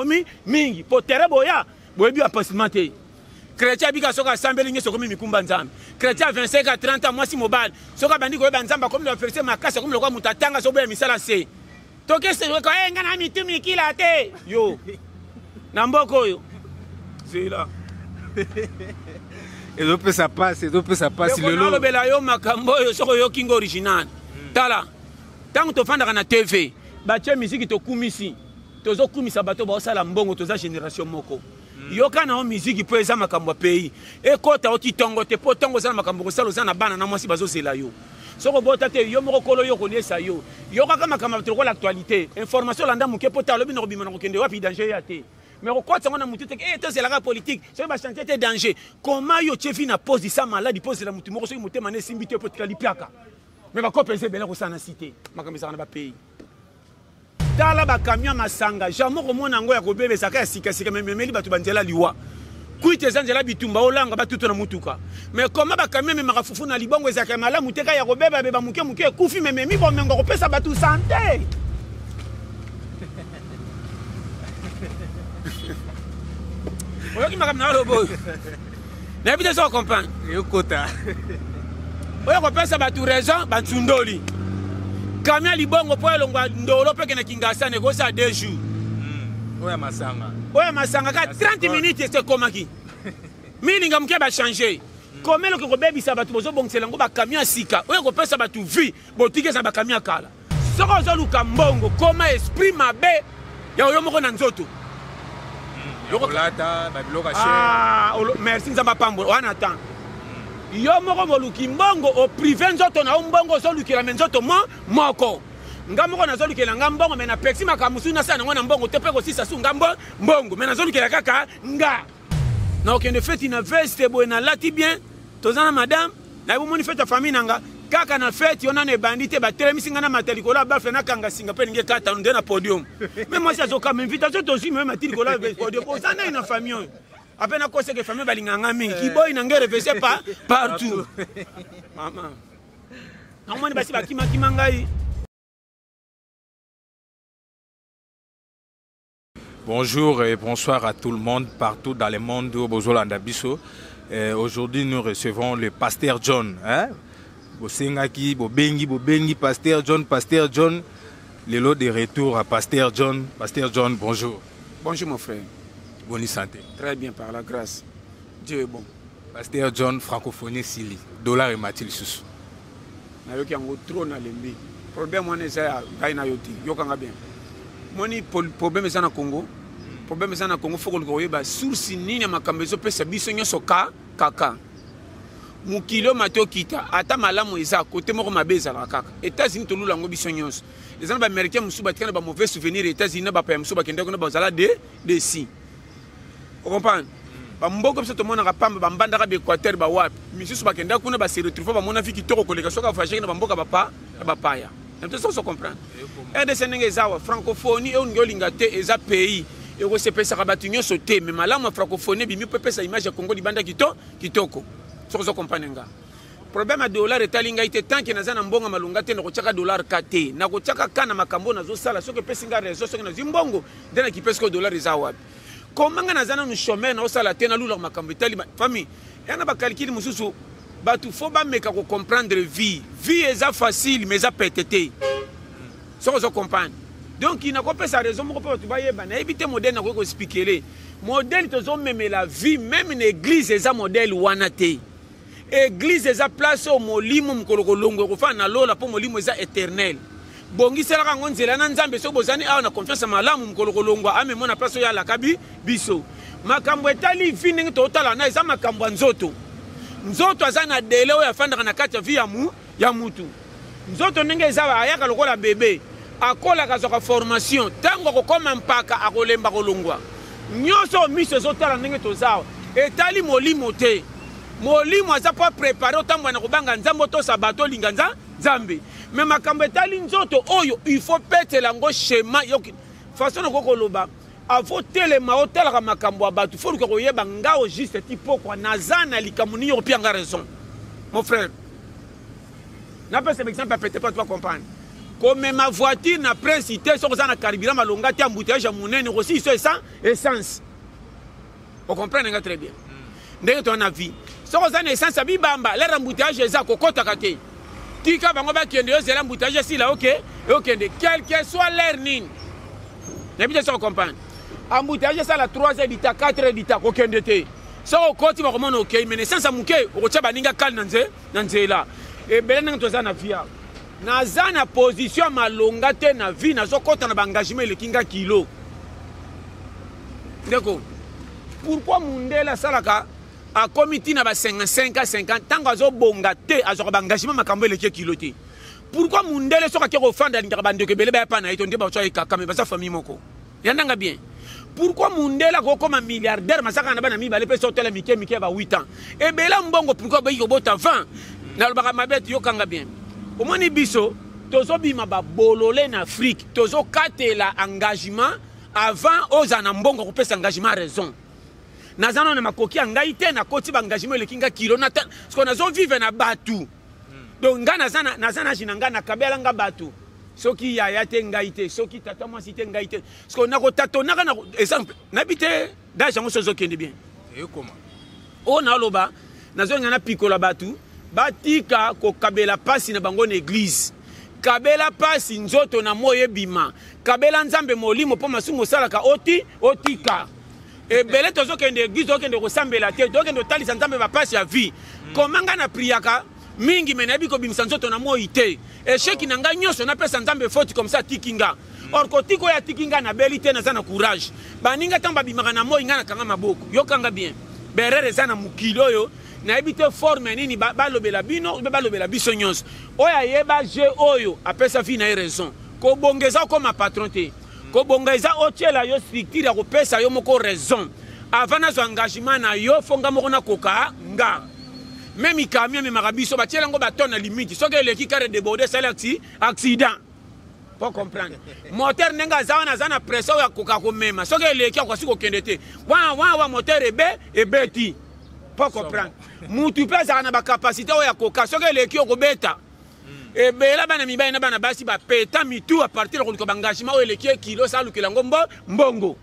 mingi po tere boya boyebi appartement te chrétien bika soka sambeli nyeso komi mikumba nzambe chrétien 25 à 30 ans mwasi mobile soka bandi koyeba nzamba comme le verset makasa comme le kwa mutatanga so boya misala se toke se ko enga na mitumi kila te yo na mboko yo c'est là et donc ça passe le lo bela yo makambo yo soko yo kingo original tala tango to fanda na TV ba che musique to kumisi tozo kumisa bato ba osala mbongo toza génération moko yoka na musique po eza makambo pays e kota oti tongo te po tongo za makambo ko sala na bana na mwasi bazo sela yo soko bota te yo moko kolo yo konesa yo yoka kama makambo to ko l'actualité information landa muke po talo bino bima ko kende wapi danger ya te mais au quoi ça on a monté que c'est la politique c'est pas chanter de danger comment yo chefi na pose ça malade pose la mutu moko so muté mané simbité po tikalipiaka mais ba ko pèse bela ko sana cité makambo ça na ba pays tala ba camion masanga jamo ko mona ngo ya ko bebe saka sika memeli batu banjela liwa kuite zanjela bitumba olanga batuto na mutuka mais comment ba camion me makafufu na libongo ezaka mala muteka ya ko beba beba muke muke kufi mememi bo mengo ko pesa batu santé oyoki makambo na lobo na ebite so comprendre yokota oyo kopesa batu raison batundoli kamia libongo po elongwa ndolo peke na Kinshasa ne kosa 2 jours oya masanga ka 30 minutes c'est komaki mini ngamuke ba changer komelo ko bebisa batu bozo bongsela ngo ba kamia sika oyo kopesa batu vie botike za ba kamia kala soko zo luka mbongo koma esprit mabe ya oyo moko na nzoto merci nzamba pambo wana tan yo moko moluki mbongo o privé nzoto na mbongo so lukela menzoto moko ngamoko na zo lukela ngambongo mena pexi makamusu na sana ngona mbongo te peko sisa su ngambo mbongo mena zo lukela kaka nga na okende fête na veste bo na lati bien tozana madame na ibo moni fête famille nanga kaka na fête yona ne bandite ba telemisinga na mataliko la ba fena kanga singa pe nge kata nde na podium mais moi ça zoka invitation to si même mataliko la podium pour ça na famille après na kose que famille balinganga mingi kiboy na ngere vese pas partout maman non basi bakima kimangai. Bonjour et bonsoir à tout le monde partout dans le monde au Bozolanda Bisso. Aujourd'hui nous recevons le pasteur John Bosengaki, Bobengi, Pasteur John, le lot de retour à Pasteur John. Pasteur John, bonjour. Bonjour mon frère. Bonne santé. Très bien, par la grâce. Dieu est bon. Pasteur John, francophonie Sili, dollar et matil sous. Nayoki yango trop na lembi. Problème moi neza gai na yoti. Yokanga bien. Moni problème eza na Congo. Problème eza na Congo faut ko yeba source nini ya makambo ezo pesa biso nyoso kaka. Mukilo mato kita ata malamu eza côté moko mabeza la kaka. États-Unis to lula ngo biso nyonso. Les américains musu batikana ba mauvais souvenir États-Unis ba pa musu bakenda ko na bazala de si. Vous comprenez? Bambo comme ça tout le monde a pamba bambanda ka Équateur ba wapi. Misusu bakenda kuna ba se retrouver ba mona fiki toko koleka soka fashaki na bamboka ba paya. Donc ça se comprend. RDC nenge zawa francophonie e ngolinga te eza pays. Et ko se pesa ka batunyo sauter mais malamu francophonie bimi pe pesa image ya Congo libanda kitoko. Ça se comprend nga. Problème à dollar etalinga ite tant que nazana mbonga malunga te na ko chaka dollar kate. Na ko chaka kana makambo na zo sala soke pesinga rezo soke na zimbongo dena ki pesko dollar eza wapi. Comment nazana nous chômeur na osala te na lula makambo etali famille. Yana ba calcul mususu batu faut ba meka ko comprendre vie eza facile mais eza pétété. Ça se comprend. Donc il n'a pas sa raison pour que tu baye ba na éviter modèle na ko expliquer. Modèle to zo même la vie même une église eza modèle wana te. Église eza place au molimo mkoloko longo ko fa na lola po molimo eza éternel. Bongi sela ka ngonzela na nzambe so bozani awa na confiance malamu mkoloko longo ame mona place ya la kabi biso. Makambo etali fini to tala na eza makambo nzoto. Nzoto azana dele o ya fanda na kati ya mutu. Nzoto ndenge eza ayaka lokola bébé. Akola kazoka formation tango ko koma mpaka akolemba kolongwa. Nyoso miso zo tala ndenge to zawa. Etali molimo te. Molimo aza pas préparé autant na kobanga nzambo to sabato linganza nzambe mais makambo etali nzoto oyo il faut péter lango schéma yoki façon na kokoloba avo telema otala makambo abatu faut ko yeba ngao juste tipo kwa nazana likamuni yo pianga raison mon frère n'a pas cet exemple peut-être pas toi comprendre Comme ma voiture na principité sur ça na carburant malonga te embouteillage à monene aussi so essence. Vous comprenez très bien. Ndenge ton avis. Sur ça na essence abi bamba, l'air embouteillage eza kokota kate. Tika bango ba kende yo zela embouteillage si là OK. OK, quel que soit l'air nini. N'habite ça comprendre. Embouteillage ça la 3h d'ita 4h d'ita kokende te. So okoti ba komona OK, mais essence amuke okocha baninga kal nanze là. Et belenge to ça na via. Naza na position malonga te na vie nazo kota na engagement le kinga kilo. D'accord. Pourquoi Mundela salaka a comité na ba 55 à 50 tango azo bonga te azo ba engagement makambo le kilo te. Pourquoi Mundela soka ke ofanda ndika bande ke bele ba pa na itonde ba tsoa kaka me ba sa famille moko. Yandanga bien. Pourquoi Mundela ko comme milliardaire masaka na bana mi ba le pe sotela mike ba 8 ans. Et bela mbongo pourquoi ba yobota 20 na ba mabete yo kanga bien. Au moins, biso, tozo bima ba bololé en Afrique, tozo katela engagement avant aux anambongo ko pesa engagement raison. Nazana na makoki angaite na koti ba engagement le kinga kilo na parce qu'on azo vivre na batu. Donc nga nazana jinanga na kabela nga batu. Soki ya te ngaite, soki tata moi si te ngaite. Parce qu'on a ko tatona na exemple, nabite da jango sozo kende bien. Et comment? O na loba, nazo ngana pikola batu. Batika ko kabela pasi na bango na église. Kabela pasi nzoto na moye bima. Kabela nzambe molimo po masumo salaka otika. E bele tozo kende église okende ko sambela te, okende talisa nzambe ba pasi ya vie. Komanga na priaka mingi menabi ko bimisa nzoto na moyi te. E sheki na nga nyoso na pesa nzambe faute comme ça tikinga. Or ko tiko ya tikinga na belite na zana courage. Baninga tamba bimaka na moyi ngana kanga maboko. Yo kanga bien. Berere zana mukilo yo. Na ebite forme nini balobela bino balobela biso nyonso oya yeba je oyo apesa fi na raison ko bongeza comme patron te ko bongeza otiela yo structure ya ko pesa yo moko raison avant na zo engagement na yo fonga moko na koka nga même camion me marabiso ba tiela ngo baton na limite soki eleki carré de border c'est accident pour comprendre moteur nenga zawana zana pression ya koka ko mema soki eleki kwa siko kende te wa moteur ebeti pour comprendre. Mutu pesa na ba capacité o ya koka soke leki o beta. E bela bana mibaya na bana basi ba peta mitu à partir de l'engagement o leki kilo sa lukela ngombo mbongo.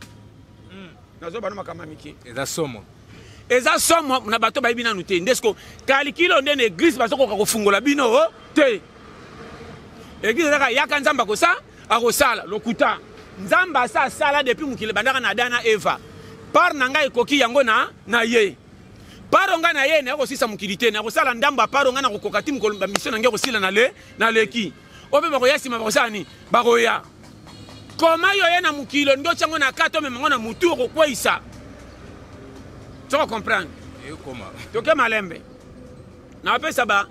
Nazo bana makama miki. Eza somo. Eza somo na bato ba ibina nute ndesko kali kilo ndene église basoko ka kofungola bino o te. Église ka yaka nzamba ko sa akosala lokuta. Nzamba sa sala depuis mukile bandaka na Adana Eva. Par nanga ekoki yango na ye. Paronga na ye na ko sisa mukilité na ko sala ndamba paronga na ko kokati mukolomba mission na ngeko sila na leki obe ba ko yasima ba ko sani ba ko ya koma yo ye na mukilo ndo chango na kato me mangona mutu ko kwaisa tu comprendre et comment to ke malembe na pesa ba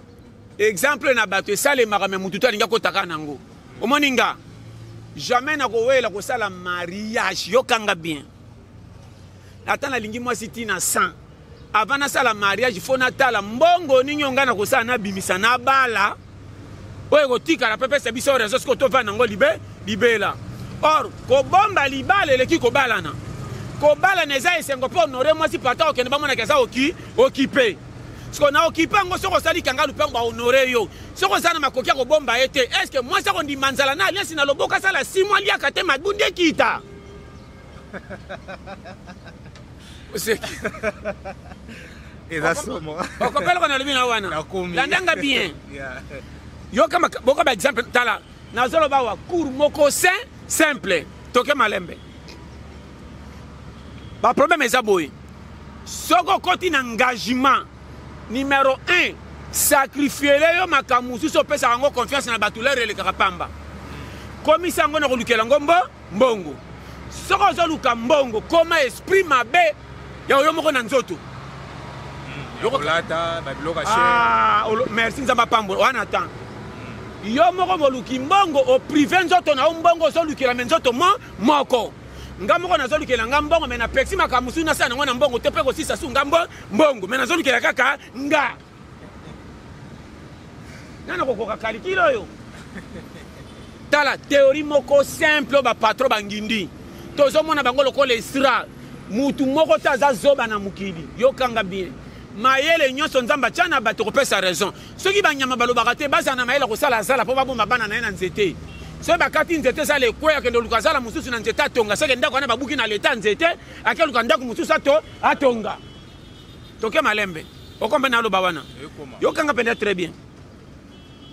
exemple na bato sale marame mutu to linga ko taka nango o moninga jamais na ko wela ko sala mariage yo kanga bien atana lingi moi siti na 100 avant na sala mariage faut na tala mbongo ninyonga na kosala na bimisa na bala oyo kotika la pepe biso réseau ko to va nango libela or ko bomba libala leki ko balana ko bala neza esengo po honorer moi si pata okende ba mona kesa occupé parce qu'on a occupé ngo soko sali kanga lupe ba honorer yo soko sana makoki ko bomba ete est-ce que moi sako ndi manzala na alliance na loboka sala 6 mois lia kate mabunde kita Eza somo. Okopela kona lubina wana. Landanga bien. Yo kama boka ba exemple tala. Nazolo ba wa cour moko simple. Toke malembe. Ba problème eza boy. Soko koti na engagement numéro 1 sacrifier yo makamusu so pesa ngo confiance na batulere le karapamba. Komisa ngo na kolukela ngombo mbongo. Soko zoluka mbongo koma esprit mabe ya yo moko na nzoto. Yokolata babiloka cher. Merci nzamba pambo wana tan. Yo moko moluki mbongo o privé nzoto na mbongo zolukela menzoto moko. Nga moko na zolukela nga mbongo mena pexi makamusu na sana ngona mbongo te pe ko sisa su ngambo mbongo mena zolukela kaka nga. Nana ko koka kalikilo yo. Tala théorie moko simple ba patron bangindi. Tozo mona bango lokola Isra. Mutu moko taza zoba na mukili. Yo kanga bien. Mayele nyonso nzamba tiana bato ko pesa raison. Soki banyama balobaka te bazana mayela ko sala sala po babomba bana na nzete. so bakati nzete za lekweya kende luka zala mususu na nzete atonga seke ndako wana babuki na leta nzete ake luka ndako mususu atonga toke malembe okombe na loba wana yokanga pende très bien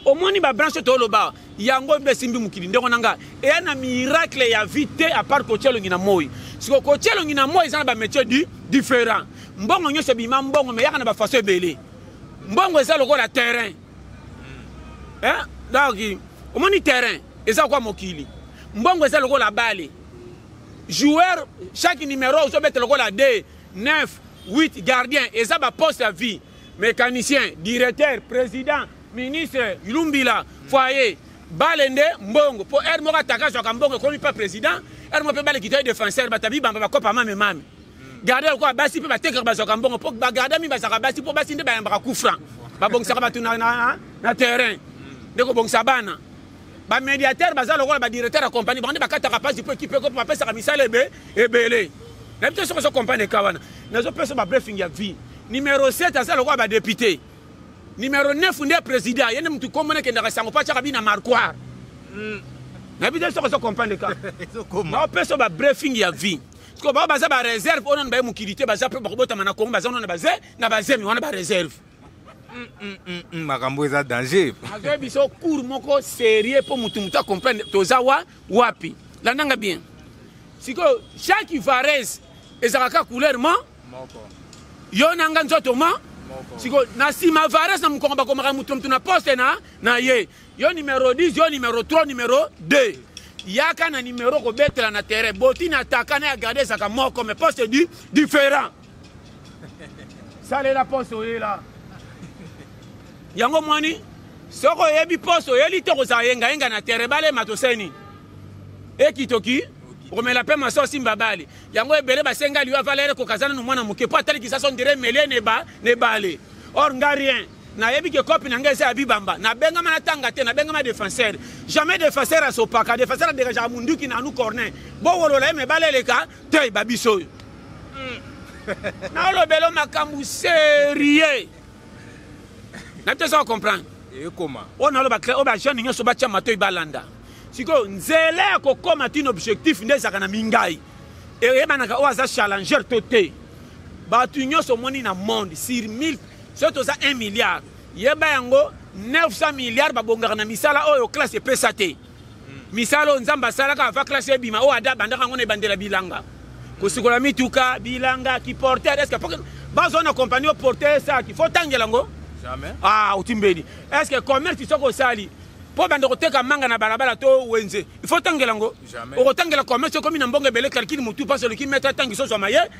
omoni ba branche to loba yango besimbi mukili ndeko nanga e na miracle ya vite à part kochelo ngina moyi siko kochelo ngina moyi zana ba métier différent mbongo nyose bima mbongo me yakana ba façon ebele mbongo eza lokola terrain donc omoni terrain eza kwa mokili mbongo eza lokola bale joueur chaque numéro zo bete lokola 2 9 8 gardien eza ba poste à vie mécanicien directeur président ministre Lumbila foyer balende mbongo po er moka takaswa ka mbongo komi pas président er mo pe bale kitaye défenseur batabi bamba bakopa mame mame garder ko basi pe bateka bazwa ka mbongo po ba garder mi bazaka basi po basi nde ba yamba coup franc ba bongisa ba tuna na terrain ndeko bongisa bana ba médiateur bazalo ko ba directeur ya compagnie bande bakata kapasi po équipe ko pa pesa ka misale ebele na bito so compagnie kawana nazo pesa ba briefing ya vie numéro 7 azalo ko ba député numéro 9 nde président yene mtu komone kenda kasango pacha kabina marquoir na bide so comprendre ka na peso ba briefing ya vie ko ba baza ba réserve onon ba mukilité baza pe bakobota mana kongo baza onon baze na bazemi wana ba réserve makambo eza danger azo biso cours moko sérieux pour mutu muta comprendre tozawa wapi la nanga bien siko chaque varese ezaka couleur moko yo nanga nzoto siko na sima vares na mkongo bakomaka mutu mtu na poste na ye yo numéro 10 yo numéro 3 numéro 2 yaka na numéro ko betela na terrain boti na takana ya garder saka moko mais poste différent ça la poste oye là yango mwani soko yebi poste oyeli to ko sa yenga na terrain bale matoseni ekitoki komela pe maso simba bali yango ebele basenga liwa valere ko kazana no mwana muke po atali kisaso ndire mele ne bale or ngarien na yebi ke copie nanga esa bibamba na benga mana tanga te na benga ma défenseur jamais défenseur a sopaka défenseur déjà munduki na nu corner bo wolo la me balele ka te babiso na lo belo makambu sérieux na te ça comprendre et comment on a lo ba créer o ba jeune nyoso ba chama to ibalanda siko nzela ko koma tin objectif ndeza kana mingai e yebanaka o aza challenger toté ba tu nyoso moni na monde sur 1000 surtout ça 1 milliard yeba yango 900 milliards ba bongaka na misala oyo classe PSAT misala nzamba sala ka va classe bima o ada bandaka ngone bandela bilanga ko sikola mituka bilanga ki porteur est-ce que ba zone compagnie au porteur ça qui faut tangela ngo jamais utimbeli est-ce que commerce soko sali po bande koteka manga na balabala to wenze il faut tangela ngo o tangela commerce comme na mbonge bele calcul mutu parce que qui mettre tangi so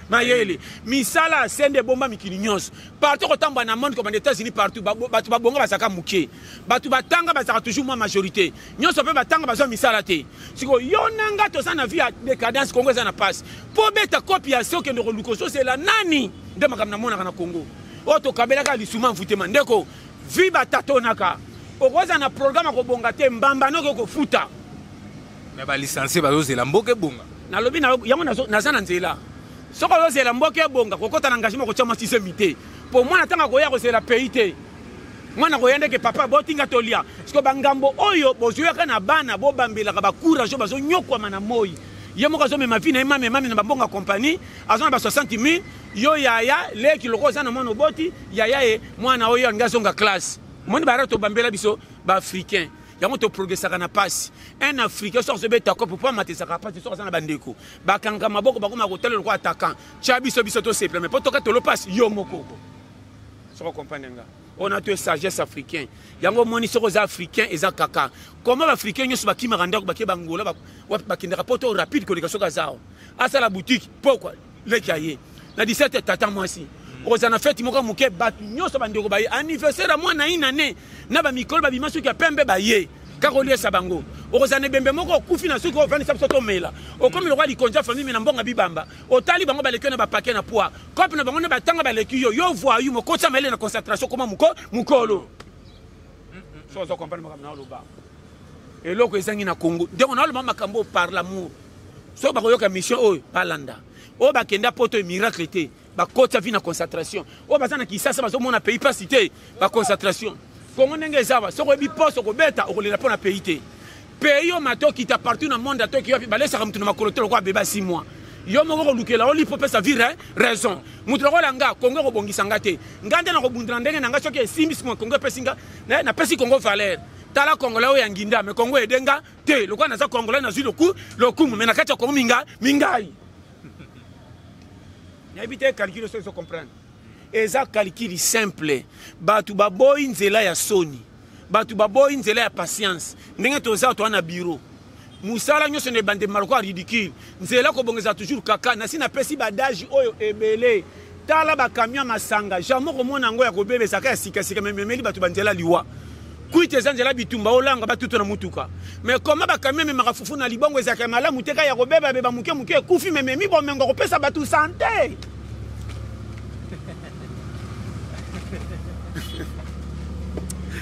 mayele misala sende bomba mikili nyonso partout kotamba na monde comme les États-Unis partout batu babonga basaka muke batu batanga basaka toujours moi majorité nyonso pe batanga bazo misala te siko yonanga to sana via décadence Congo za na passe po beta copiation que ndoko lukoso c'est la nani nde makamna mona kana Congo o to kabela ka lisuma mfutema ndeko viba tatonaka okoza na programme ko bonga te mbamba noko ko futa mais ba licencier bazo zela mboke bonga na lobi na yango na sana nzela soko zo zela mboke bonga ko kota na engagement ko chama sisemité pour moi natanga ko ya ko zela pays te mwana ko yende ke papa botinga tolia siko bangambo oyo bozuya kana bana bo bambela ka ba courage bazo nyokwa mana moyi yemo ko zo me mafina emame na babonga compagnie azona ba 60,000 yo yaya le kiloko za na mono boti yaya e mwana oyo ngazonga classe moni barato bambela biso ba africain yango to progressaka na passe un africain sort se beta ko pour pas mater sa passe sort na bandeko ba kanga maboko ba koma ko tele ko attaquant cha biso to simple mais poto ka to lo passe yo moko so comprendre nga on a tout sagesse africain yango moni soko za africain eza kaka comment l'africain nyoso ba kimaka ndako ba ke bangola ba kindaka poto rapide ko likasoka zao asa la boutique pourquoi le kaye na 17 tata moi si ozana fête moko muke batu nyoso bandeko baye anniversaire moi na inane na ba mikolo ba bimasu ka pembe baye kako liesa bango ozana bembe moko kufi na suko vani sapo to mela o comme le roi di konja famille na mbonga bibamba o tali bango ba lekyo na ba paquet na poids kopi na bango na batanga ba lekyo yo voix yu moko tsa mele na concentration comme mukolo so so comprendre makam na loba et loko ezangi na Congo donc na lo makambo par l'amour so ba koyoka mission oyo balanda o ba kenda poto miracle te ba kota vi na concentration o bazana kisasa bazo mona pays pas cité ba concentration kongo ndenge ezaba soko bi poste ko beta o kolela pona pays te pays au mato qui t'a partout dans le monde à toi qui va balé ça comme tu n'as pas quoi bébé 6 mois yo mo ko lukela oli pour sa vie raison mutu ko langa Congo ko bongisa ngate ngande na ko bundira ndenge na ngacho ke simbis mo Congo pesinga na pesi Congo valeur tala Congolais o yanginda mais Congo edenga te lokwa na za Congolais na zui le coup mais na kacha Congo mingai na ebite calcul so comprendre eza calcul simple batu baboyi nzela ya soni batu baboyi nzela ya patience ndenge toza to na bureau musala nyonso ne bande maroko ridicule nzela ko bongeza toujours kaka na sina pesi badage oyo ebele tala ba camion masanga jamais ko mona ngo ya ko bebe saka ya sika memeli batu banzela liwa kuite zanzela bitumba olanga batuto na mutuka mais comment ba camion me makafufu na libongo ezaka malamu teka ya ko beba beba muke kufi mememi bo mengo ko pesa batu santé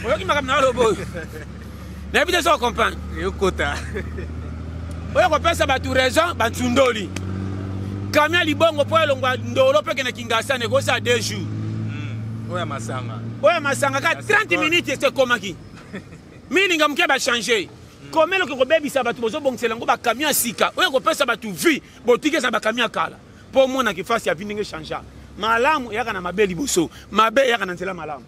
oyoki makambo na lobo na ebite so comprendre yokota oyo kopesa batu raison batundoli kamia libongo po elongwa ndolo peke na Kinshasa negocia 2 jours oya masanga ka 30 minutes c'est komaki mininga muke ba changer komelo ko bebisa batu bozo bongisela ngo ba kamia sika oyo kopesa batu vie botike za ba kamia kala po mona kifasi ya vindinge changer malamu yaka na mabeli boso mabe yaka na nzela malamu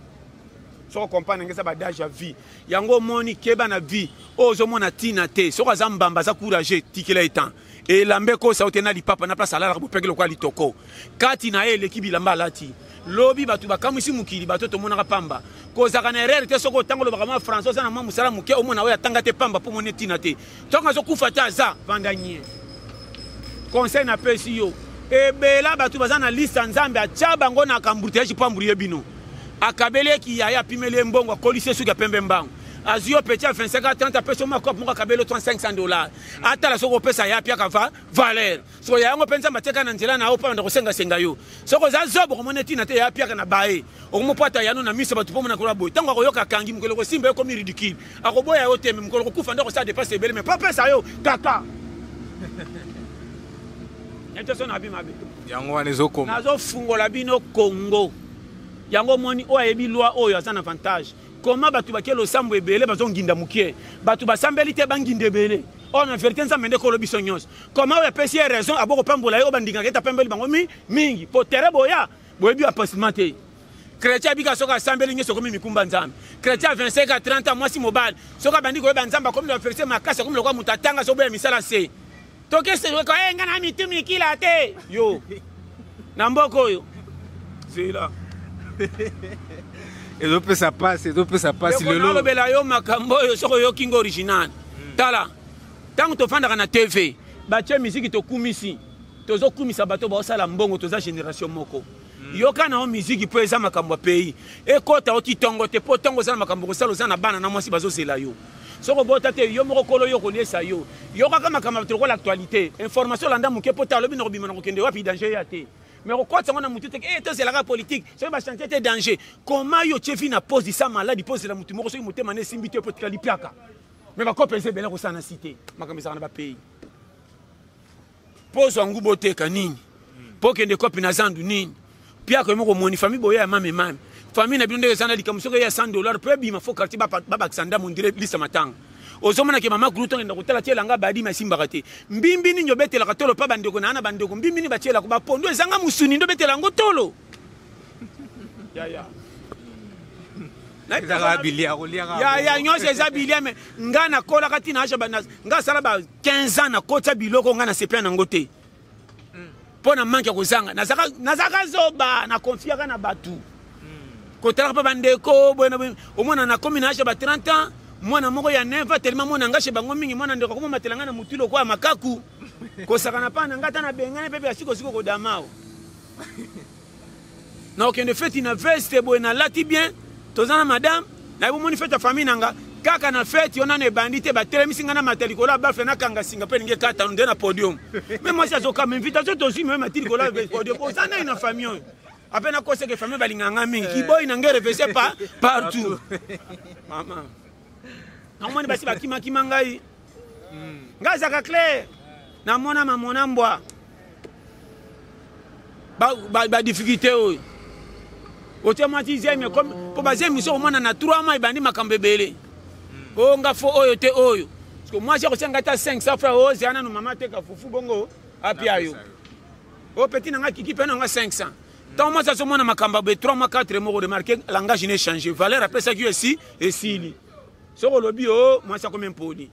so comprendre ngesa ba daja vie yango moni keba na vie ozo mona tina te so kwa zambamba za courager tikela etan et lambe ko sa otena li papa na place ala ko pegelo kwa litoko kati na ele kibilamba lati lobi batu bakamwisi mukili batoto mona pamba ko zaka na erreur te soko tango lo bakama français na mamu sala muke o mona we atanga te pamba po mone tina te tonga zo kufa ta za vandanye conseil na pesi yo ebela batu bazana liste nzambe achaba ngo na kambuteji pamburiye bino akabele ki yaya pimele mbongo kolise suka pembe mbango azio petit à 25 30 peso makop mo akabele $500 atala soko pesa ya pia kava valeur so ya ngo penza mateka na nzela na opa ndo kosenga senga yo soko za zobo ko moneti na te ya pia kana bae okumopata yano na miso batu pomona kola boy tango koyoka kangi mukelo ko simba ko mi ridicule akoboya yo teme mukelo ko kufa ndo ko sa dépasse bele mais pas pesa yo kaka nteso na bimabe yango wanezo ko nazo fungola bino Congo yango moni o ayebi loi oyo azana avantage comment batu bakelo sambo ebele bazonginda mukie batu basambeli te banginde ebele on en vérité nza mende ko lobiso nyos comment o pesi raison aboko pambola yo bandinga keta pembeli bango mingi po tere boya boyebi appartement te chrétien bika soka sambeli nyeso komi mikumba nzambe chrétien 25 à 30 ans mwasi mobile soka bandiko yeba nzamba comme la vérité makasa comme le kwa mutatanga so boya misala se toke se ko enga na mitumi kila te yo na mboko yo c'est là et donc ça passe le lot bela yo makambo yo soko yo kingo original tala tango to fanda na TV ba che musique to kumisi tozo kumisa bato ba osala mbongo toza génération moko yo kana o musique po eza makambo pays e kota oti tongo te po tongo za makambo ko sala na bana na mwasi bazo sela yo soko bota te yo moko kolo yo konesa yo kaka makambo to ko l'actualité information landa muke po talo bino bimana ko kende wapi danger ya te mais quoi ça on a monté et c'est la politique c'est pas chanter te danger comment yo chefi na pose ça malade pose la mutu moko so muté mané simbité peut kali piaka mais ba ko penser bela ko ça na cité makamisa na ba pays pose en ngubote kanini po kende kopi na zandu nini piaka moko moni famille boya mame famille na bino ndeza na likamusoko ya $100 pe bima fo quartier baba Xanda mon direct liste matanga ozomona ke mama grouton enda kotala tiela nga badi masimba kate mbimbi ni nyobetela katolo pa bandeko na ana bandeko mbimbi ni batiela ko bapondo ezanga musuni ndo betela ngo tolo ya nyose eza bilia me nga na kola kati na aja bana nga sala ba 15 ans na kota biloko nga na sepia na ngote pona manke kozanga nazaka zoba na confiaka na batu kotala pa bandeko bona omona na komi na aja ba 30 ans mwana moko ya neva tellement mwana ngashe bango mingi mwana ndeko ko matelanga na mutilo kwa makaku ko sakana pana ngata na bengane pepe asiko ko damao na okende fête na veste bo na lati bien tozana madame na ibo moni fête famille nanga kaka na fête ona ne bandite ba telemisinga na mateliko la ba fe na kanga singa pe nge kata nde na podium mais moi ça zoka m'invitation tozi même mateliko la podium ko sana ina famille apena ko seke famille balinganga mingi kiboy na ngere vese pas partout maman namoni basi bakima ngai ngaza ka clair na mona mamona mbwa ba difficulté oyo automatiser comme pour baser mission mona na 3 mois ibandi makambebele o nga fo oyo te oyo parce que moi j'ai reçu un gâteau à 500 francs oh c'est un maman te ka fufu bongo apia yo oh petit nanga kiki pe nanga 500 tant moi ça se mona makamba be 3 mois 4 mois remarquer langage n'est changé valeur après ça qui ici et si soko lobi oh moi ça comme poli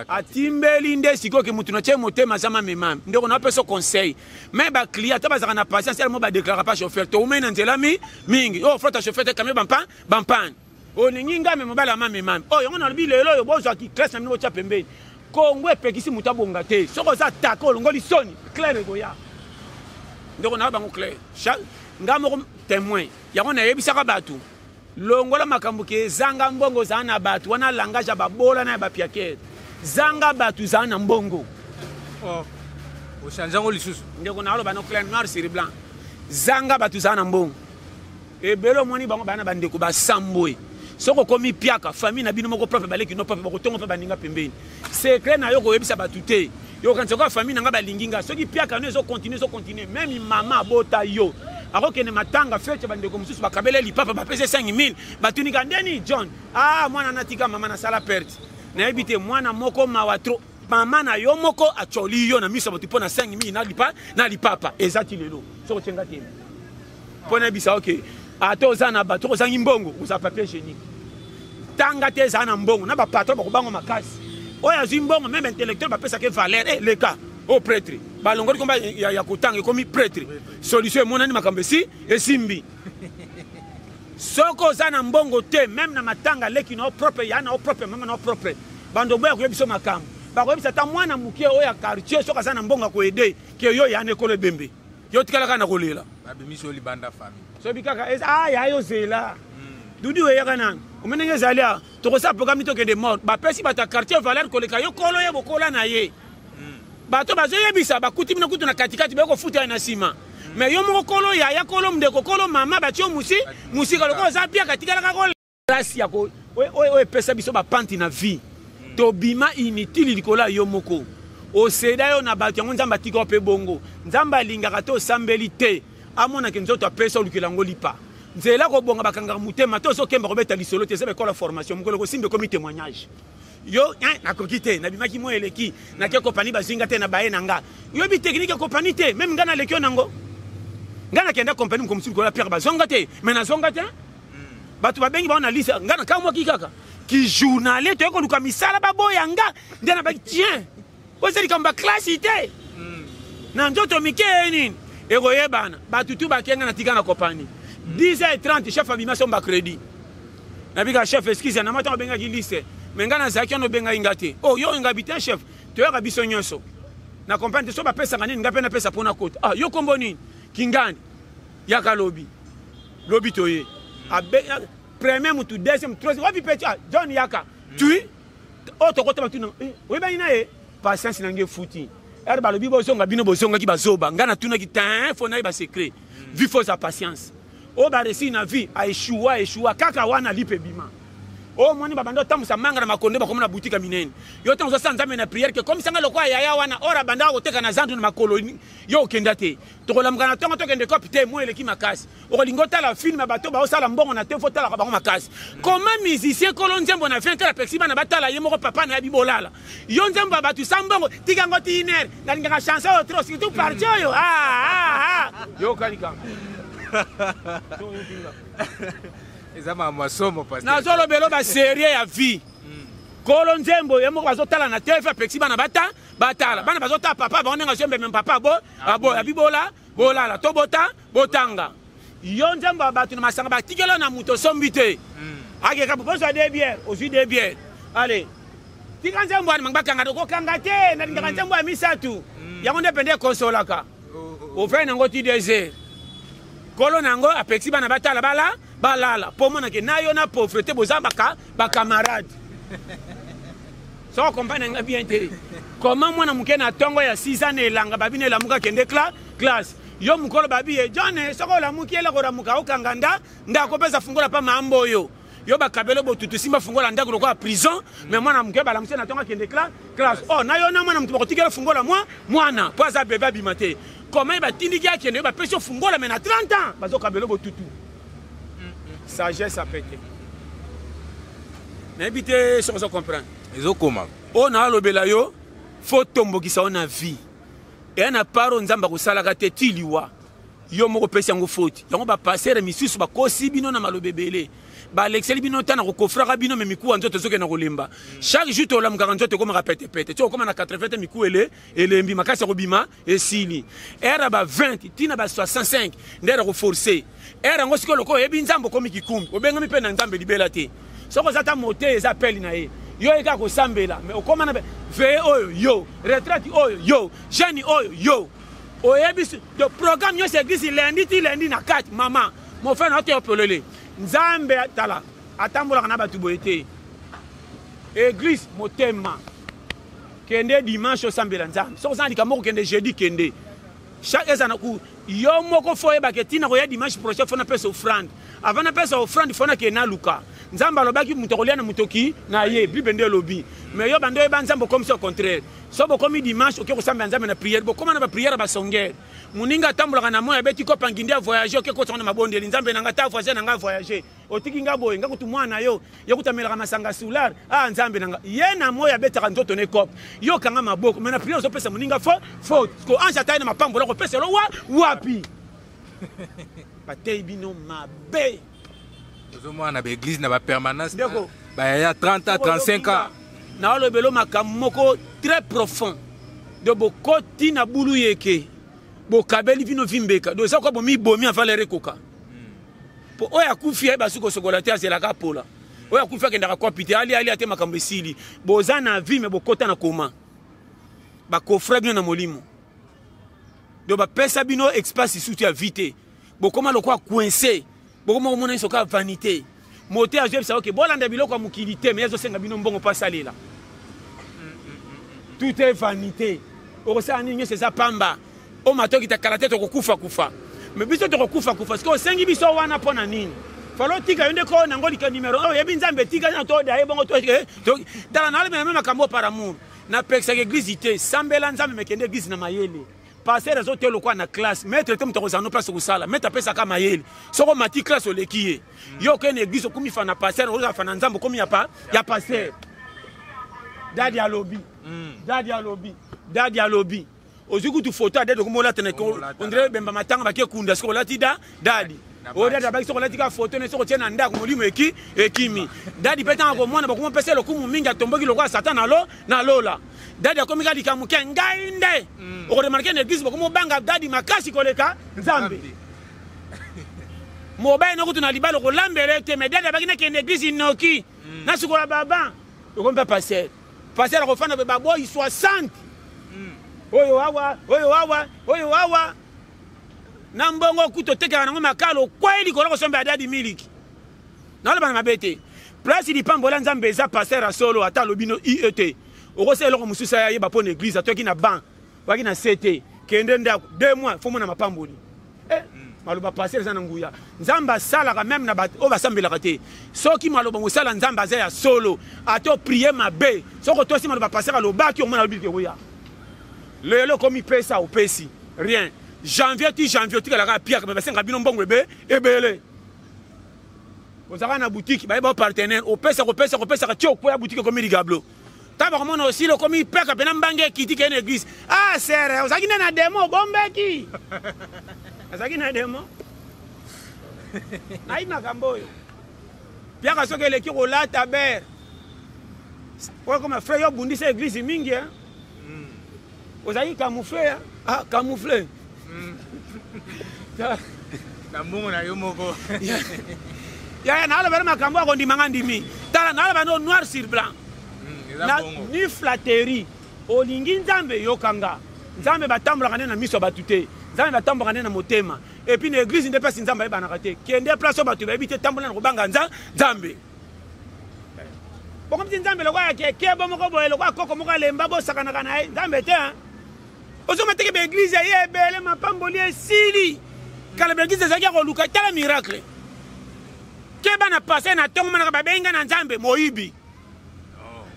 atimbeli nde siko ke mutu na tie motema sama memam ndeko na peso conseil mais ba client ta bazaka na patience elle mo ba déclarer pas chauffeur to mena nzela mingi oh frère chauffeur te kamé bampan oh ninga me mobala ma memam oh yango na lobi lelo yo bozo ki classe na mino tia pembeni kongo epekisi mutu abonga te soko za tako longoli soni clair go ya ndeko na bango clair ngamo témoin yango na yebisaka batu longola makambo ke zanga mbongo za na batu wana langage ya babola na ba piaket zanga batu za na mbongo oh o changeango lisusu ndeko na aloba no clair noir sur blanc zanga batu za na mbongo e belo moni bango bana bandeko ba samboe soko komi piaka famille na bino moko propre baleki no propre bako tongo pe baninga pembeni secret na yo ko yebisa batu te yo kan soko famille nga balinginga soki piaka no zo continuer même maman bota yo ako kene matanga fete bandeko mususu bakabele lipapa bapese 5000 batunika ndeni John ah mwana natika mama na sala perte na ebite mwana moko mawatro mama na yo moko acholi yo na miso botu pona 5000 na lipapa ezati lelo soko tenga tena pona bisa okay ato za na bato ko zangi mbongo uza papier génique tanga te za na mbongo na ba patron ba ko bango makasi oya zimbongo même intellectuel ba pesa ke valeur le cas au prêtre balongoli komba ya kutanga komi prêtre solution monani makambesi esimbi soko za na mbongo te même na matanga leki no propre ya na propre mama no propre bando boya ko biso makambo ba ko bisa ta mwana mukie oya quartier soko za na mbongo ko aider ke yo ya ne ko le bembe yo tikala kana ko lela babimiso libanda famille so bikaka ah ya yo zela dudi we yakana umenenge zalia to ko sa programme to ke de mort ba pesi bata quartier valeur ko le kayo kolo ye bokola na ye bato bazo yebisa bakuti mina kutu na katikati beko futa na sima mais yo moko kolo ya kolo mdeko kolo mama batio musi ka loko za pia katika la ko grâce ya ko we pesa biso ba panti na vie to bima inutile likola yo moko o seda yo na bato yango nzamba tika pe bongo nzamba lingaka to sambeli te amona ke nzoto pesa lukela ngolipa nzela ko bonga bakanga mutema to so kemba ko beta lisolo te sebe ko la formation mukolo ko simbe komi témoignage yo na kokite na bimaki mo eleki na ke compagnie bazinga te na bae nanga yo bi technique compagnie te même ngana lekio nango ngana kenda compagnie ko musiko la pierre bazonga te mais na zonga te batu babengi ba na liste ngana kamwa kikaka ki journaliste to ko luka misala baboya nga ndena ba tien ozeli kamba classe te na ndoto mikeni ego yebana batu tu bakenga na tika na compagnie 10h30 chef abima somba crédit na bika chef excuse na mata benga ki liste mengana zaki ono benga ingate oh yo ingabite chef to yaka biso nyonso na compagnie so ba pesa ngani ngape na pesa pona kota ah yo kombo nini kingani yaka lobby toye abe premier mutu deuxième troisième wapi petit ah John yaka tu oh to kota batu no we ba ina e patience nange futi er ba lobi bozonga bino bozonga ki bazoba ngana tuna ki tan fo na ba secret vie faut sa patience o ba resi na vie a échoua kaka wana lipe bima o moni babando tamusa manga na makonde ba komona boutique minene yo tanzo sa nzambe na prière que comme sanga lokwa yaya wana ora banda ko teka na zandu na makolo yo kenda te to kolamga na tongo to kende kopite mo eleki makasi o lingota la film bato ba osala mbongo na te fo tala ka ba makasi comment musicien kolon nzembo na fin tala pexiba na batala ye moko papa na bibolala yo nzembo ba tu sambongo tikango tiner na linga chanson au trop surtout parti yo yo kalika ezama masomo parce na zolo belo ba série ya vie kolo nzembo yemo bazotala na TV pexiba na batala bana bazota papa baonenga sembe même papa abo abibola bolala to botanga yo nzembo batu na masanga batikelo na muto sombite age ka bozo de bière aussi de bière allez tika nzembo ani mangba ko kanga te na linga nzembo misatu yango ndepende konsolaka o fait nango ti désert kolo nango apexiba na batala balala po mona ke nayo na pauvreté bozamba ba camarade so compagnie nga bien te comment mwana muke na tongo ya 6 ans elanga babine la muka kende classe yo mukolo babi e John soko la muki ela ko ramuka okanganda ndako pesa fungola pa mambo yo bakabelo botutu simba fungola ndako ko prison mais mwana muke bala muse na tongo kende classe oh nayo na mwana mutu bakotikela fungola mwana po za bébé bimate comment ba tindiki akende ba peso fungola mais na 30 ans bazo kabelo botutu sagesse à péter mais évitez sans comprendre ezokoma on a lobela yo faut tombokisa on a vie et na paro nzamba ko sala ka tetiliwa yo moko pesi yango faute yango ba passer misusu ba kosi bino na malobebele ba Alexel bino tana ko kofraka bino me miku anzoto soke na kolemba chaque jour to lam 48 ko ma pete pete to ko na 80 miku elembi makasa ko bima et sili era ba 20 tina ba 65 ndera ko forcer era ngo sikolo ko yebi nzambo ko mikikumbi obenga mi pe na nzambe libela te soko zata mote eza peli na ye yo eka ko sambela mais okoma na ve oyo yo retraite oyo yo jeune oyo yo oyebi de programme yo église lundi na 4 maman mon frère na te opolele nzambe tala atambola kana batu boyete église motema kende dimanche osambela nzambe soko zandika moko kende jeudi kende chaque ezana ku yo moko foye baketina ko ya dimanche prochain fona pesa offrande avant na pesa offrande fona ke na luka nzamba lobaki muto kolia na mutoki na ye bible nde lobi mais yo bando ba nzambo comme ça au contraire so bo komi dimanche okeko samba nzambe na prière bo koma na ba prière ba songere muninga tambola na moya beti ko pangindi a voyager okeko tsona mabonde nzambe na ngata voyager na nga voyager otiki nga boye nga kutu mwana yo yokutamela ka masanga solar nzambe na nga ye na moya betaka nzoto ne kop yo kanga maboko mais na prière so pesa muninga fo ko anja taina mapambola ko pesa lo wapi batei bino mabe na l'église na permanence ba ya 30 à 35 ans na le belo makamoko très profond de bokoti na bulu yeke bokabeli vino vimbeka do ça ko bomi bomi avant les rekoka po oya kufia ba suko sokolate azela ka pola oya kufia kenda ka pite ali ate makambo esili bozana vie me bokota na koma ba kofra bino na molimo do ba pesa bino espace souti à vite bokoma lokwa coincé bokoma omona soka vanité moté a jebisa OK bolanda biloko mukilité mais ezo senga bino mbongo pas salela tout est vanité okosa nini c'est ça pamba o matoki ta karate to kokufa kufa mais biso to kokufa kufa parce que sengi biso wana pona nini falo tika yonde ko na ngoli ka numéro o yebi nzambe tika na to da ebongo to dala na le même makambo par amour na peksa église ité sambela nzambe mekende église na mayele passer les autres lokwa na classe maître te mutoko zano place kusala maître pesa kama mayele soko mati classe olekiye yo ke na église komi fa na passer oza fa na nzambo komi ya passer dadi ya lobby ozuku tu photo ade ko mola tene ko ondre bemba matanga bakie kunda soko lati dadi o dadi ba soko lati ka photo ne soko tena ndako molimo ekimi dadi peta ko mona ba ko pesa lokumu mingi atomboki lokwa satan na lola dadi akomi ka likamuke ngainde o remarquer na église ko mo banga dadi makasi koleka nzambe mobaye no kutuna libalo ko lambere te me dadi abaki na ke église inoki na sikola baba o ko mpa passer ko fana be babo 60 oyo wawa na mbongo kutoteka nango makalo kweli koloko sombe adadi miliki na bana mabete place di pambola nzambe za passer solo ata lobino IET okose eloko mususa ya yeba pona église atoki na ban waki na CT kende ndako 2 mois fo mona mapamboli maloba passer za nguya nzamba sala ka même na bat o basambela kate soki maloba musala nzamba za ya solo ato prier mabe soko to si maloba passer alobaki o mona bilike oya lelo komi pesa au pesi rien janvier tika la pia ka basenga bino mbongo ebele ozaka na boutique ba partenaire au pesa ka tio ko ya boutique komi rigablo taba ko mona aussi le komi peka pena mbange kiti ke na église sere ozaki na demo bombeki azaki na demo na ina kamboyo pia ka soke le ki ko la taber ko comme frère yo bundi sa église mingi vous avez camouflé, camouflé. Kamungu na yomoko. Ya na ala bana kambo ko ndi mangandi mi. Tala na ala bana noir sur blanc. Na ni flatterie. Olingi nzambe yokanga. Nzambe batambola kana na miso batute. Nzambe batambola kana na motema. Et puis l'église ne passe nzambe bana kate. Kende place batu ba bite tambola na kobanga nzambe. Comme si nzambe lokwa ke bo moko boye lokwa koko moko lemba bo sakana kana nzambe te hein. Ozo mateke be église ye bele mapamboli esili. Kala be église za ko luka tala miracle. Ke bana passer na tongo mana ba benga na nzambe moyibi.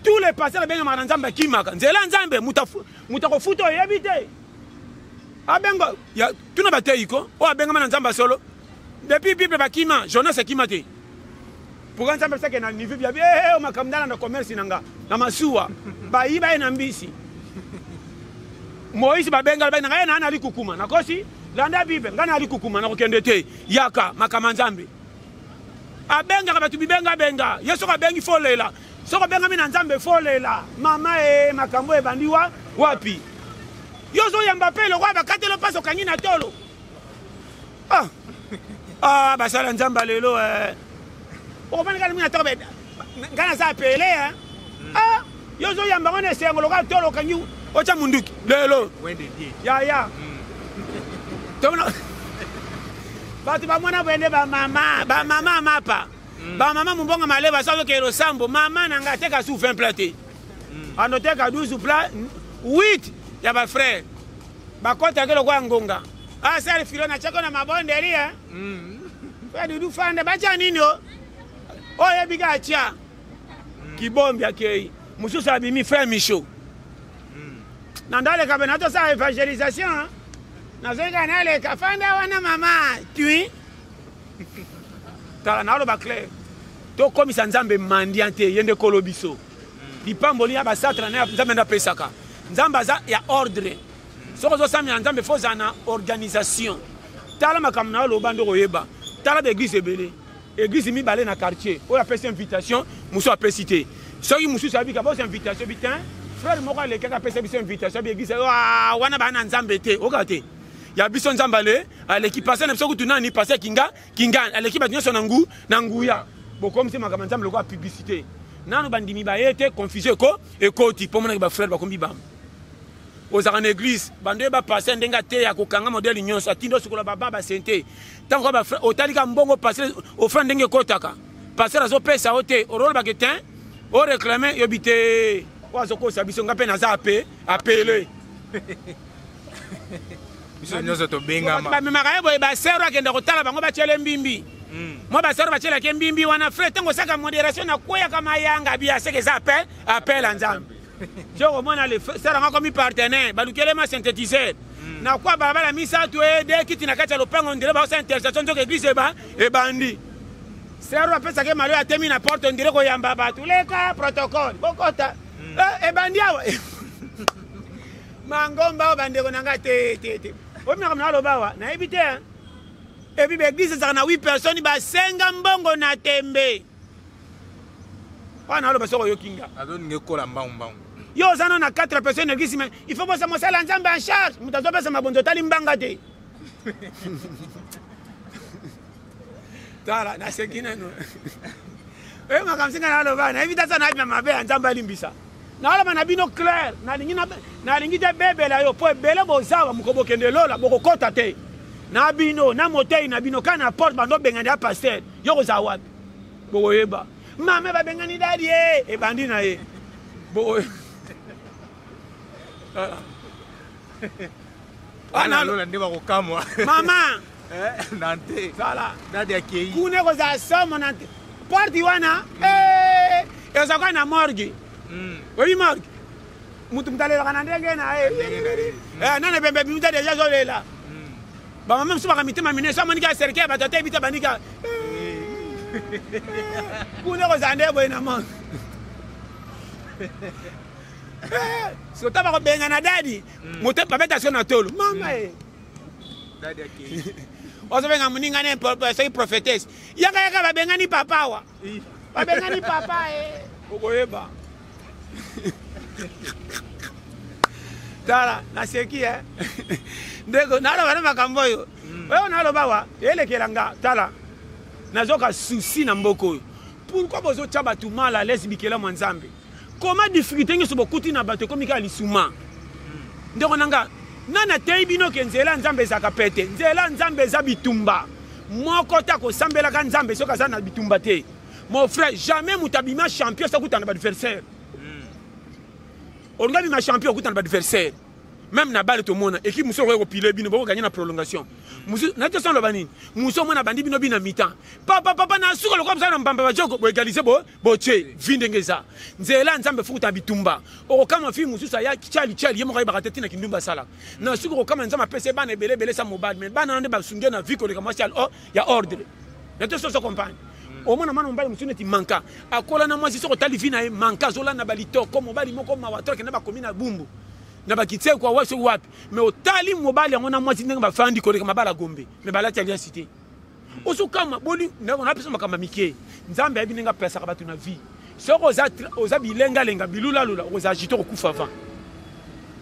Tous les pasteurs benga na nzambe kimaka. Nzela nzambe mutako futo yebite. Abenga ya tuna bateiko o abenga na nzamba solo. Depuis Bible bakima Jonas akimate. Pour un simple que na niveau bien makamdala na commerce nanga na masuwa ba iba na mbisi Moïse ba bengal ba na na ali kukuma na kosi landa bibe ngana ali kukuma na kokende te yaka makamanzambe abenga ka batu bibenga benga yeso ka bengi folela so ka benga mina nzambe folela mama makambo ebandiwa wapi yozo yamba pe lo kwa bakatelo paso kangina tolo basala nzamba lelo o bani kala mina tobe ngana za pele yozo yamba ngone sengo lo ka tolo kanyu o cha munduki lelo wende die ya tobona batu ba mwana bwende ba mama mapa ba mama mbonga maleba sazo ke lo sambo mama nanga teka sou 20 plate anoteka 12 plat 8 ya ba frère bakota ke lo kwa ngonga sali filo na chako na mabondeli kwa dudu fanda bacha nini oye biga acha kibombi akei mususu abimi frère Michaud nandale kabena to sa évangélisation nazoika nale kafanda wana mama tui tala nalo ba clair to komisa nzambe mandiante yende kolobiso lipamboli ya basatra na nzambe na pesaka nzamba za ya ordre soko zo sami nzambe foza na organisation tala makamna lo bando koyeba tala de église ebele église mi balé na quartier o ya pesa invitation muso a pesité soki musu sabi ka bosa invitation bitin frère moko le kaka pesa biso invitation bi église wana bana nzambe te okate ya biso nzambale aleki passer na biso kutuna ni passer kinga aleki ba nyonso na nguya bokom se makamna nzambe lokwa publicité nanu bandimi ba yete confusion ko ekoti pomona ba frère ba kombi bam ozaka na église bando ba passer ndenga te ya kokanga modèle nyonso atindo sukola baba ba sente tango ba frère otalika mbongo passer au frère ndenge kotaka passer azo pesa ote orolo ba ketin o réclamer yobite wazoko sabiso ngape na za apele biso nyoso to benga ba memaka yebo ba sero akenda kotala bango ba chele mbimbi mo ba sero ba chele ke mbimbi wana frère tango saka modération na koya kama yanga bia seke za appel nzambe joko mona le sera ngako mi partenaire balukele ma synthétiseur na kwa baba la misa to de kiti na kacha lopango ndele ba sa intercession to église e bandi sero apesa ke malo atemi na porte ndele ko yamba batu leka protocole bokota e bandi awa mangomba bandeko nanga te o mi kamna lo bawa na ebite e bi église za na 8 personnes ba senga mbongo na tembe wana lo basoko yokinga azo ngekola mbangmbang yo zano na 4 personnes église mais il faut bosa mosala nzambe en charge mutazo pesa mabonzo tali mbanga te tala na sekina no makamsinga na lo bana evita sana na mabe nzambe alimbisa na wala manabino clair na lingi te bebela yo po bele bozawa mukobokende lola bokokota te na bino na motei na bino kana porte bando bengani ya pasteur yo koza wapi bokoyeba mama ba bengani dadi e bandi na ye bo ana lola ndiba kokamwa mama nante sala dadi akei kune koza somo nante porte wana yoza kwa na morgue oui morgue mutu mtalela kana ndenge na nana bembe bimuta deja zolela ba mama msuba kamitema mine so manika serikali batata bita bandika kune koza ndebo na mama so taba ko benga na dadi mutu babeta sio na tolo mama dadi akei ozo benga muninga ne so prophétesse yaka ba benga ni papa wa ba benga ni papa okoyeba tala naseki ndeko nalo bana makambo yo wewe nalo bawa elekelanga tala nazoka souci na mboko pourquoi bozo tchaba tout mal à l'aise bikela mwanzambe comment difficulté ngi sobokuti na bato komika lisuma ndeko nanga nana teibino ke nzela nzambe zaka pete nzela nzambe za bitumba moko ta ko sambela ka nzambe soka za na bitumba te mon frère jamais mutabima champion ça kutana ba adversaire on gagne ma champion kutana ba adversaire même na balle to mona équipe muso ko piler bino boko gagner na prolongation muso na te son lo banini muso mona bandi bino bina mi-temps papa na suka lo comme ça na mbamba ba joko bo égaliser bo che vindengeza nzela nzambe fukuta bitumba o kama fi muso sa ya chali yemo ka ba tete na kindumba sala na suka ko kama nzama pese bana bele sa mobile mais bana nde ba sunge na viko le kama chal ya ordre na te so compagne omona mwana mobali mosusu neti manka akola na mwasi soko tali vi na ye manka azolanda balitoko mobali moko mawato akende bakomi na bumbu na bakitie kwa wapi wapi mais otali mobali yango na mwasi ndenge bafandi koleka mabala gombe mais balati alia cité osukama boli ndeko na pesa makamba mike nzambe ayebi ndenge apesaka bato na vie soko oza bilenga lenga bilula lula oza agito kokufa avant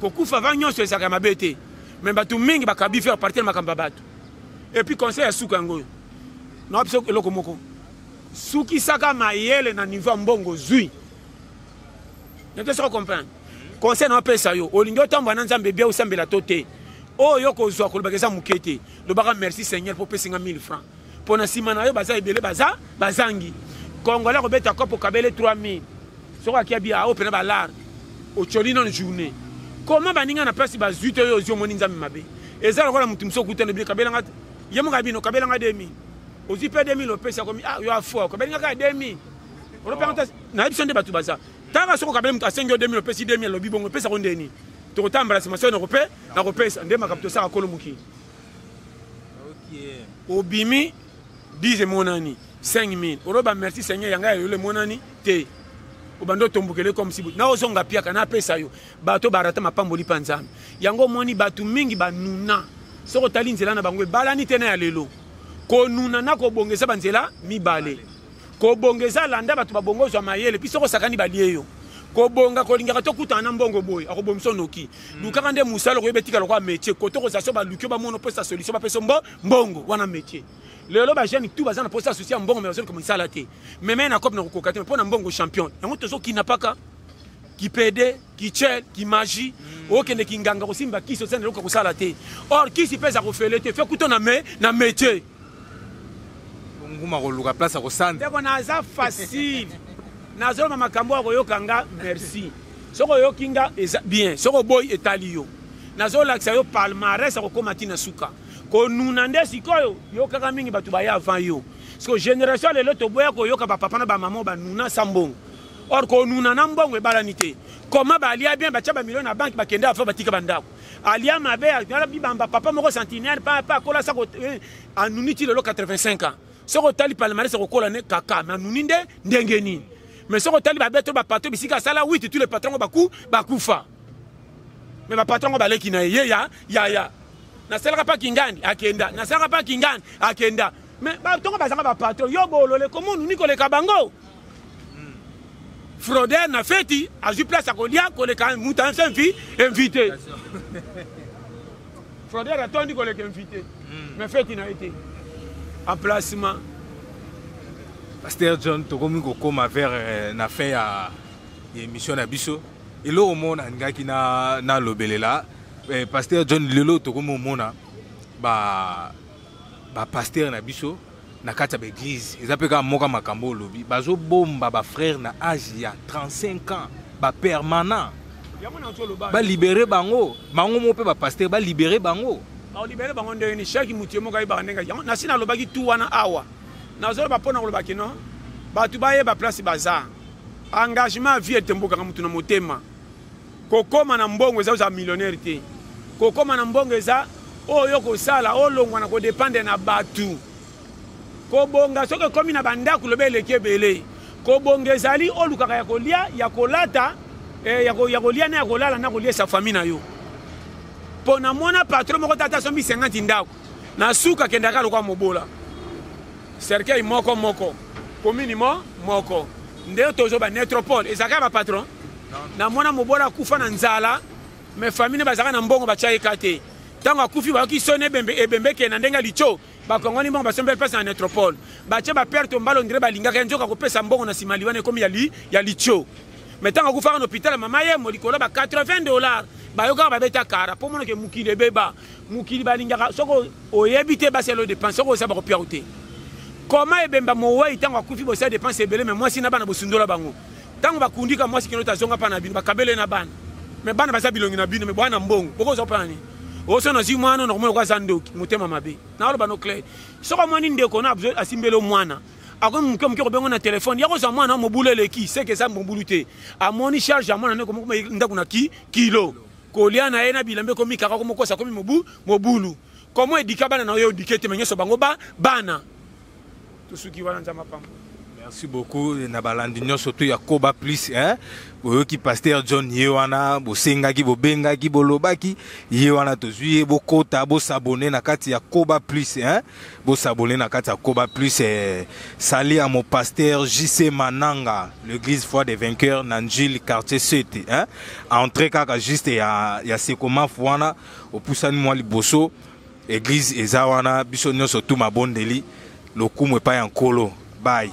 kokufa avant nyonso ezaka mabe te mais bato mingi bakabi faire partie na makamba bato et puis conseil ya suka yango na biso eloko moko suki saka mayele na niveau mbongo zui nete soko comprendre conseil na pesa yo olingi otambola na nzambe bia osambela to te oyo kozwa kolobaka eza moke te lobaka merci seigneur mpo pesinga 1000 francs mpo na nsima na yo baza ebele bazangi congolais kobeta kopo kabele 3000 soko akia bia opena balar otyoli nano journée comment baninga na place bazwi te oyo ozwi omoni nzambe mabe eza lokola motu mosu okutana bino kabelanga ye moka bino kabelanga 2000 ozwi mpe 2000 opesi akomi yo afo kabelinga kaka 2000 olopengata nayebi biso nde bato baza tanga soko kabele moto asengi yo 2000 opesi 2000 alobi bongo opesa ko ndeni tokotambala nsima so nakopesa nde makambo tosaka kolo moki obimi 10 emonani 5000 oloba merci seigneur yanga ya yolo emonani te obando tombukele comme si na ozonga piaka na pesa yo bato barata mapamboli pa nzambe yango moni bato mingi banuna soko tali nzela na bango ebalani te na ya lelo konuna na kobongeza banzela mibale kobongeza landa bato babongozwa mayele puis soko sakani balie yo kobonga kolingaka tokutana na mbongo boy akobomisa noki lukaka nde musala koyebetika lokwa métier koto kozasio balukio bamono posa solution bapeso mbongo wana métier lelo bajeni tu baza na posa associé mbongo mais bazali komisala te meme na kope na kokoka te mpo na mbongo champion yango tozokina paka kipede kichel kimagie okende kinganga kosimba kisi osene loka kosala te or kisi pesa kofele te fe kuto na métier nguma koluka place akosanda ndeko naza facile nazoloma makambo akoyokanga merci soko oyokinga eza bien soko boy etali yo nazolakisa yo palmarès akokoma ntina suka konuna nde sikoyo yokaka mingi bato baya avant yo siko génération lelo toboya koyoka bapapa na bamama banuna sa mbongo or konuna na mbongo ebalani te koma balia bien batya bamilio na banke bakende afa batika bandako alia mabe bibamba papa moko centenaire papa akola sako anuni ti lelo 85 ans soko otali palmarès akokola ne kaka me anuni nde ndenge nini mais soko otali babeto bapato bisika asala 8 tous les patrons bakufa mais bapatron baleki na ye ya nasalaka pa kingani akenda nasalaka pa kingani akenda mais batongo bazanga bapatron yo bolole komo nuni koleka bango frauder na feti azwi place akolia koleka mutu anse invité frauder atondi koleka invité mais feti na été emplacement Pasteur John tokomi kokoma vers na fin ya émission na biso elo omona ngaki na lobelela Pasteur John lelo tokomi omona ba pasteur na biso na kati ya église eza pe ka moka makambo lobi bazo bomba ba frère na âge ya 35 ans ba permanent ba libérer bango mo pe ba pasteur ba libérer bango ba libérer bango nde ni chaque mutie moka ba ndenga na sina lobaki tu wana awa nazolo bapona kolobaki no bato bayeba place baza engagement vie etemboka mutu na motema kokoma na mbongo eza oza millionnaire te kokoma na mbongo eza oyo kosala olongwa na kodepende na batu kobonga soki komi na bandako lobe eleki ebele kobonga ezali olukaka ya kolia ya kolata ya kolia na ya kolala na kolia sa famille na yo mpo na mona patron moko tata sombi 50 ndako na suka kendaka lokwa mobola cercueil moko commune moko nde tozo ba métropole ezaka ba patron na mona mobola kufa na nzala mais famille bazaka na mbongo batya ekate tango akufi ba ki sone ebembe ke na ndenga licho ba kongoni mbongo basombe pesa na métropole batya ba perte mbalo ndire balingaka nzoka kopesa mbongo na simali wana komi ya licho mais tango akufa na hôpital mama ye molikola ba $80 bayoka babeta kara po mona ke mukili ebeba mukili balingaka soko oyebite baselo dépense soko sa ba kopiauté comment ebemba mowe tango akufi bosa dépense ebele mais moi sina bana bosundola bango tango bakundika moi sikino tazonga pa na bino bakabele na bana mais bana basa bilongi na bino mais bwana mbongo boko zo pani oso na zi mwana no kwa zandoki mutema mabe na olo bano clair soko mwani ndeko na asimbelo mwana ako mke ko bengo na téléphone yako za mwana mobulele ki c'est que ça mobulute amoni charge ya mwana ne ko ndako na kilo kolia na ena bilambe ko mikaka ko mokosa ko mobulu comment edika bana na yo dikete menyeso bango bana tusuki wana nzama pambo Merci beaucoup. Nabalandinyo surtout ya Koba Plus, hein. Boyoki Pasteur John Yewana, bo sengaki, bo bengaki, bo lobaki, Yewana tozui, bo kota, bo s'abonner na kati ya Koba Plus, hein. Bo s'abonner na kati ya Koba Plus. Sali à mon pasteur JC Mananga, l'église Foi des Vainqueurs, Nanjil, quartier 7, hein. Entrée kaka juste ya Sekoma Fouana, au Poussani Mwali Bosso, église Ezawana, biso nyonso tout ma bondeli, lokumu epai ya nkolo. Bye.